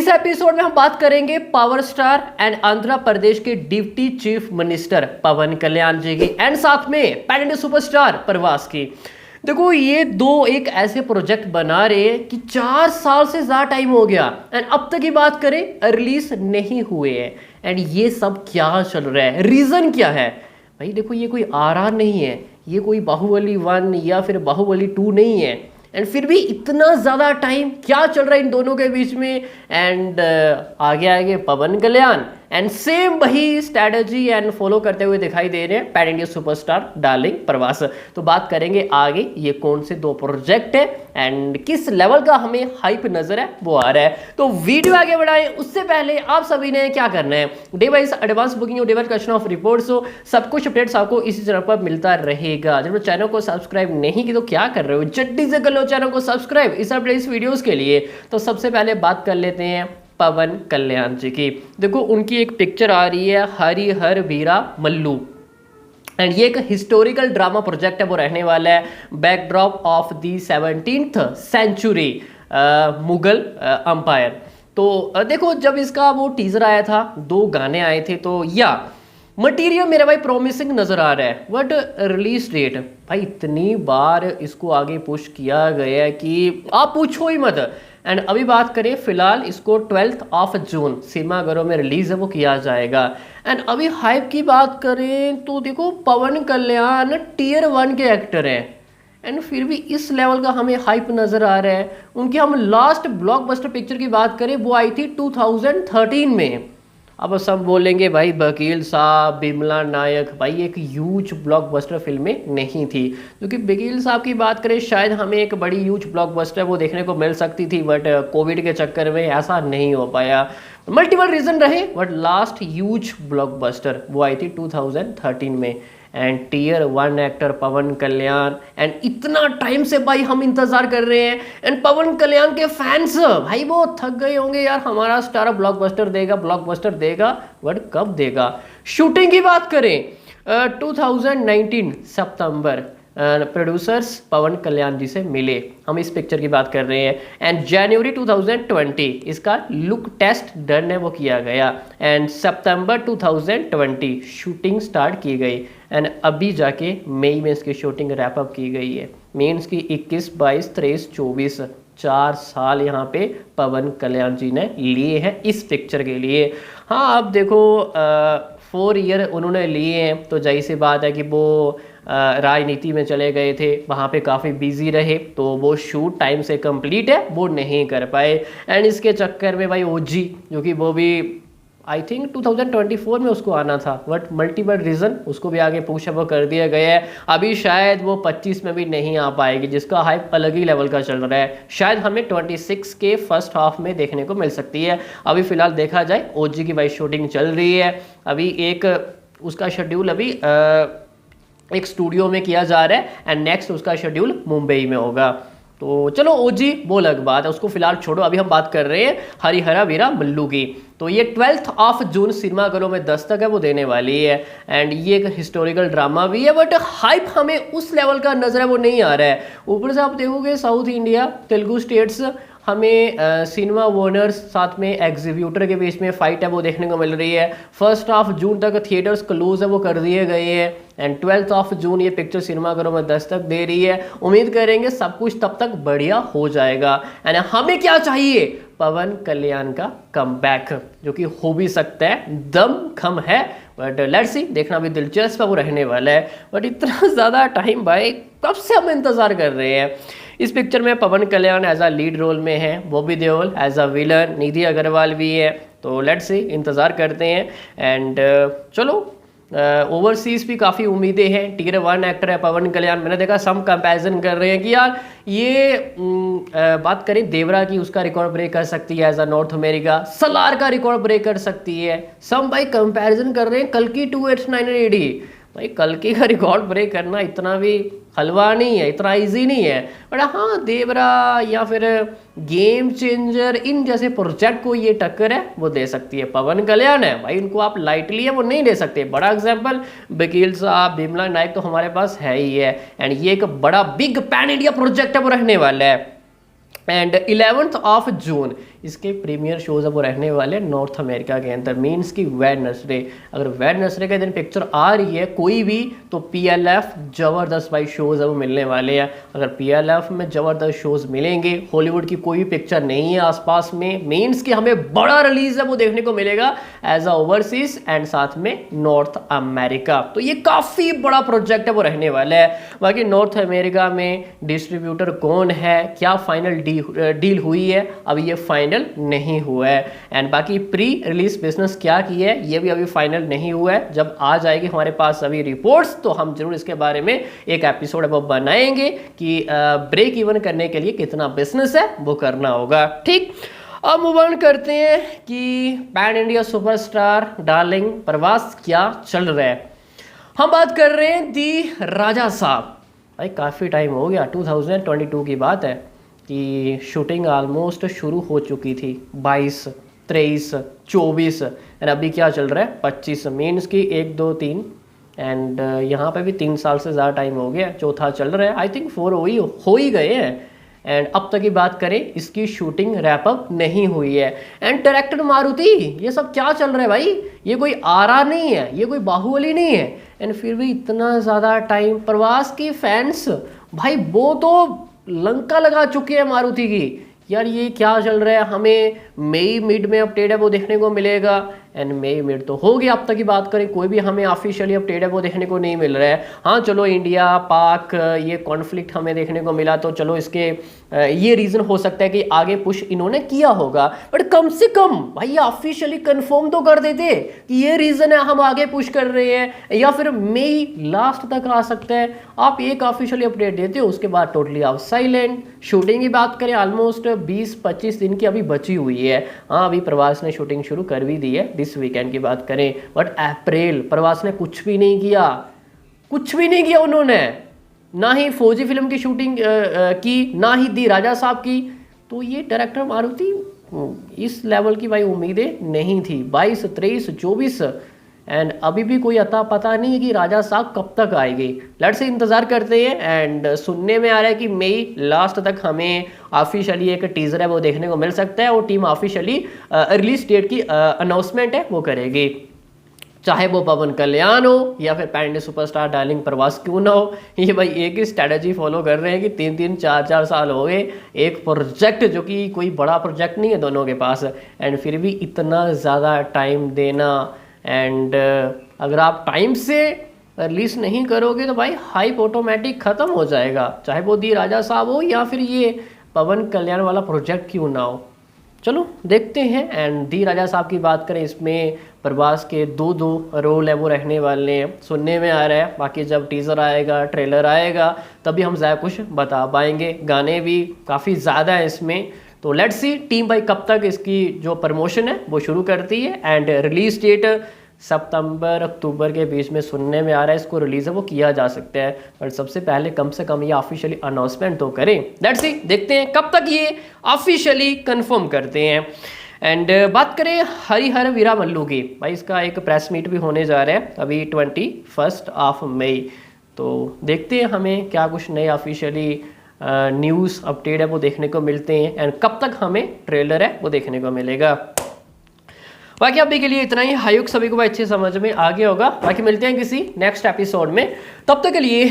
इस एपिसोड में हम बात करेंगे power star and Andhra Pradesh के डिप्टी चीफ मिनिस्टर पवन कल्याण जी की एंड साथ में पैन इंडिया सुपरस्टार प्रभास की। देखो ये दो एक ऐसे प्रोजेक्ट बना रहे हैं कि 4 साल से ज्यादा टाइम हो गया एंड अब तक की बात करें रिलीज नहीं हुए हैं। एंड ये सब क्या चल रहा है, रीजन क्या है भाई? देखो ये कोई आरआर नहीं है, ये कोई बाहुबली 1 या फिर बाहुबली 2 नहीं है। एंड फिर भी इतना ज़्यादा टाइम क्या चल रहा है इन दोनों के बीच में? एंड आगे आगे पवन कल्याण एंड सेम वही स्ट्रैटेजी एंड फॉलो करते हुए दिखाई दे रहे हैं pan India superstar darling Prabhas. तो बात करेंगे आगे ये कौन से दो प्रोजेक्ट है एंड किस लेवल का हमें हाइप नजर है वो आ रहा है। तो वीडियो आगे बढ़ाएं उससे पहले आप सभी ने क्या करना है, डे वाइज एडवांस बुकिंग और day wise question of reports हो, सब कुछ अपडेट्स आपको इसी चैनल पर मिलता रहेगा। जब चैनल को सब्सक्राइब नहीं की तो क्या कर रहे हो, जल्दी से कर लो चैनल को सब्सक्राइब इस अपडेट्स वीडियोस के लिए। तो सबसे पहले बात कर लेते हैं पवन कल्याण जी की। देखो उनकी एक पिक्चर आ रही है हरिहर वीरा मल्लू एंड ये एक हिस्टोरिकल ड्रामा प्रोजेक्ट है, वो रहने वाला है backdrop of the 17th century Mughal empire. तो देखो जब इसका वो टीजर आया था, 2 गाने आए थे, तो या मटेरियल मेरा भाई प्रॉमिसिंग नजर आ रहा है। बट रिलीज डेट भाई इतनी बार इसको आगे पुश किया गया है कि आप पूछो ही मत। एंड अभी बात करें फिलहाल इसको 12 जून सिनेमाघरों में रिलीज है वो किया जाएगा। एंड अभी हाइप की बात करें तो देखो पवन कल्याण टियर 1 के एक्टर हैं एंड फिर भी इस लेवल का हमें हाइप नजर आ रहा है। उनकी हम लास्ट ब्लॉकबस्टर पिक्चर की बात करें वो आई थी 2013 में। अब सब बोलेंगे भाई वकील साहब, बिमला नायक, भाई एक ह्यूज ब्लॉकबस्टर फिल्में नहीं थी, क्योंकि वकील साहब की बात करें शायद हमें एक बड़ी ह्यूज ब्लॉकबस्टर वो देखने को मिल सकती थी, बट कोविड के चक्कर में ऐसा नहीं हो पाया। मल्टीपल रीजन रहे बट लास्ट ह्यूज ब्लॉकबस्टर वो आई थी 2013 में। And tear 1 actor Pawan Kalyan and इतना टाइम से भाई हम इंतजार कर रहे हैं। एंड पवन कल्याण के फैंस भाई वो थक गए होंगे यार, हमारा स्टार ब्लॉकबस्टर देगा बट कब देगा। शूटिंग की बात करें 2019 सितंबर प्रोड्यूसर्स पवन कल्याण जी से मिले, हम इस पिक्चर की बात कर रहे हैं। एंड जनवरी 2020 इसका लुक टेस्ट डन है वो किया गया एंड सितंबर 2020 शूटिंग स्टार्ट की गई एंड अभी जाके मई में इसकी शूटिंग रैप अप की गई है। मीन्स की 21, 22, 23, 24 4 साल यहाँ पे पवन कल्याण जी ने लिए हैं इस पिक्चर के लिए। हाँ अब देखो 4 ईयर उन्होंने लिए हैं तो जाहिर सी बात है कि वो राजनीति में चले गए थे, वहाँ पे काफ़ी बिजी रहे तो वो शूट टाइम से कंप्लीट है वो नहीं कर पाए। एंड इसके चक्कर में भाई ओजी जो कि वो भी आई थिंक 2024 में उसको आना था, बट मल्टीपल रीज़न उसको भी आगे पुश अप कर दिया गया है। अभी शायद वो 25 में भी नहीं आ पाएगी, जिसका हाइप अलग ही लेवल का चल रहा है। शायद हमें 26 के फर्स्ट हाफ में देखने को मिल सकती है। अभी फिलहाल देखा जाए ओजी की भाई शूटिंग चल रही है, अभी एक उसका शेड्यूल अभी एक स्टूडियो में किया जा रहा है एंड नेक्स्ट उसका शेड्यूल मुंबई में होगा। तो चलो ओजी वो अलग बात है, उसको फिलहाल छोड़ो। अभी हम बात कर रहे हैं हरिहरा वीरा मल्लू की। तो ये 12 जून सिनेमाघरों में दस्तक है वो देने वाली है एंड ये एक हिस्टोरिकल ड्रामा भी है, बट हाइप हमें उस लेवल का नजर है वो नहीं आ रहा है। ऊपर से आप देखोगे साउथ इंडिया तेलुगु स्टेट्स हमें सिनेमा ओनर्स साथ में एग्जीब्यूटर के बीच में फाइट है वो देखने को मिल रही है। 1 जून तक थिएटर्स क्लोज है वो कर दिए गए हैं एंड 12 जून ये पिक्चर सिनेमाघरों में दस्तक दे रही है। उम्मीद करेंगे सब कुछ तब तक बढ़िया हो जाएगा। एंड हमें क्या चाहिए, पवन कल्याण का कमबैक जो कि हो भी सकता है, दम खम है, बट लेट्स सी, देखना भी दिलचस्प है वो रहने वाला है। बट इतना ज़्यादा टाइम भाई कब से हम इंतज़ार कर रहे हैं। इस पिक्चर में Pawan Kalyan as a lead role में है, Bobby Deol as a villain, Nidhi Agarwal भी है। तो लेट्स सी, इंतज़ार करते हैं। एंड चलो ओवरसीज भी काफ़ी उम्मीदें हैं। टियर 1 एक्टर है पवन कल्याण, मैंने देखा सम कंपैरिजन कर रहे हैं कि यार ये बात करें देवरा की, उसका रिकॉर्ड ब्रेक कर सकती है as a North America, Salaar का रिकॉर्ड ब्रेक कर सकती है। सम भाई कंपैरिजन कर रहे हैं कल्कि 289 AD, भाई कल्कि का रिकॉर्ड ब्रेक करना इतना भी हलवा नहीं है, इतना इजी नहीं है। बट हाँ देवरा या फिर गेम चेंजर इन जैसे प्रोजेक्ट को ये टक्कर है वो दे सकती है। पवन कल्याण है भाई, उनको आप लाइटली है वो नहीं ले सकते। बड़ा एग्जांपल वकील साहब, बिमला नायक तो हमारे पास है ही है एंड ये एक बड़ा बिग पैन इंडिया प्रोजेक्ट है वो रहने वाला है। एंड 11 जून इसके प्रीमियर शोज है वो रहने वाले नॉर्थ अमेरिका के अंदर, मीन्स की वेडनेसडे। अगर वेडनेसडे के दिन पिक्चर आ रही है कोई भी तो PLF जबरदस्त भाई शोज है वो मिलने वाले हैं। अगर PLF में जबरदस्त शोज मिलेंगे, हॉलीवुड की कोई भी पिक्चर नहीं है आसपास में, मीन्स कि हमें बड़ा रिलीज है वो देखने को मिलेगा एज अ ओवरसीज एंड साथ में नॉर्थ अमेरिका। तो ये काफी बड़ा प्रोजेक्ट है वो रहने वाला है। बाकी नॉर्थ अमेरिका में डिस्ट्रीब्यूटर कौन है, क्या फाइनल डील हुई है, अभी ये फाइनल नहीं हुआ है। एंड बाकी प्री रिलीज बिजनेस क्या की है ये भी अभी फाइनल नहीं हुआ है। जब आ जाएगी हमारे पास अभी रिपोर्ट्स तो हम जरूर इसके बारे में एक एपिसोड वो बनाएंगे कि ब्रेक इवन करने के लिए कितना बिजनेस है वो करना होगा। ठीक, अब मूव ऑन करते हैं कि पैन इंडिया सुपरस्टार डार्लिंग प्रवास क्या चल रहा है। हम बात कर रहे हैं दी राजा साहब। भाई काफ़ी टाइम हो गया, 2022 की बात है कि शूटिंग ऑलमोस्ट शुरू हो चुकी थी, 22, 23, 24 एंड अभी क्या चल रहा है 25, मीन्स की 1, 2, 3 एंड यहाँ पे भी 3 साल से ज़्यादा टाइम हो गया, चौथा चल रहा है, आई थिंक 4 हो ही गए हैं। एंड अब तक की बात करें इसकी शूटिंग रैप अप नहीं हुई है। एंड डायरेक्टर मारुति, ये सब क्या चल रहा है भाई, ये कोई RR नहीं है, ये कोई बाहुबली नहीं है, एंड फिर भी इतना ज़्यादा टाइम। प्रवास की फैंस भाई वो तो लंका लगा चुके हैं मारुति की, यार ये क्या चल रहा है। हमें मई मिड में अपडेट है वो देखने को मिलेगा एंड मई मिड तो हो गया। अब तक की बात करें कोई भी हमें ऑफिशियली अपडेट है वो देखने को नहीं मिल रहा है। हाँ चलो इंडिया पाक ये कॉन्फ्लिक्ट हमें देखने को मिला तो चलो इसके ये रीज़न हो सकता है कि आगे पुश इन्होंने किया होगा, बट कम से कम भाई ये ऑफिशियली कंफर्म तो कर देते कि ये रीज़न है हम आगे पुश कर रहे हैं, या फिर मई लास्ट तक आ सकता है। आप एक ऑफिशियली अपडेट देते हो उसके बाद टोटली आप साइलेंट। शूटिंग की बात करें ऑलमोस्ट 20-25 दिन की अभी बची हुई है। हाँ अभी प्रवास ने शूटिंग शुरू कर भी दी है, दिस वीकेंड की बात करें, बट अप्रैल प्रवास ने कुछ भी नहीं किया, कुछ भी नहीं किया उन्होंने, ना ही फौजी फिल्म की शूटिंग की, ना ही दी राजा साहब की। तो ये डायरेक्टर मारुति इस लेवल की भाई उम्मीदें नहीं थी। 22, 23, 24 एंड अभी भी कोई अता पता नहीं है कि राजा साहब कब तक आएगी। लेट्स से इंतज़ार करते हैं। एंड सुनने में आ रहा है कि मई लास्ट तक हमें ऑफिशियली एक टीज़र है वो देखने को मिल सकता है, और टीम ऑफिशियली रिलीज डेट की अनाउंसमेंट है वो करेगी, चाहे वो पवन कल्याण हो या फिर पैन इंडिया सुपरस्टार डार्लिंग प्रवास क्यों ना हो। ये भाई एक ही स्ट्रैटेजी फॉलो कर रहे हैं कि 3-3, 4-4 साल हो गए एक प्रोजेक्ट, जो कि कोई बड़ा प्रोजेक्ट नहीं है दोनों के पास, एंड फिर भी इतना ज़्यादा टाइम देना। एंड अगर आप टाइम से रिलीज नहीं करोगे तो भाई हाइप ऑटोमेटिक ख़त्म हो जाएगा, चाहे वो दी राजा साहब हो या फिर ये पवन कल्याण वाला प्रोजेक्ट क्यों ना हो। चलो देखते हैं। एंड दी राजा साहब की बात करें, इसमें प्रभास के 2 रोल है वो रहने वाले हैं, सुनने में आ रहा है। बाकी जब टीज़र आएगा, ट्रेलर आएगा, तभी हम ज़्यादा कुछ बता पाएंगे। गाने भी काफ़ी ज़्यादा है इसमें, तो लेट्स सी टीम भाई कब तक इसकी जो प्रमोशन है वो शुरू करती है। एंड रिलीज डेट सितंबर अक्टूबर के बीच में सुनने में आ रहा है इसको रिलीज है वो किया जा सकता है, बट सबसे पहले कम से कम ये ऑफिशियली अनाउंसमेंट तो करें। लेट्स सी देखते हैं कब तक ये ऑफिशियली कंफर्म करते हैं। एंड बात करें हरिहर वीरामल्लू की, भाई इसका एक प्रेस मीट भी होने जा रहा है अभी 21 मई, तो देखते हैं हमें क्या कुछ नए ऑफिशियली न्यूज़ अपडेट है वो देखने को मिलते हैं, एंड कब तक हमें ट्रेलर है वो देखने को मिलेगा। बाकी अभी के लिए इतना ही, हायुक सभी को अच्छे समझ में आ गया होगा। बाकी मिलते हैं किसी नेक्स्ट एपिसोड में, तब तक के लिए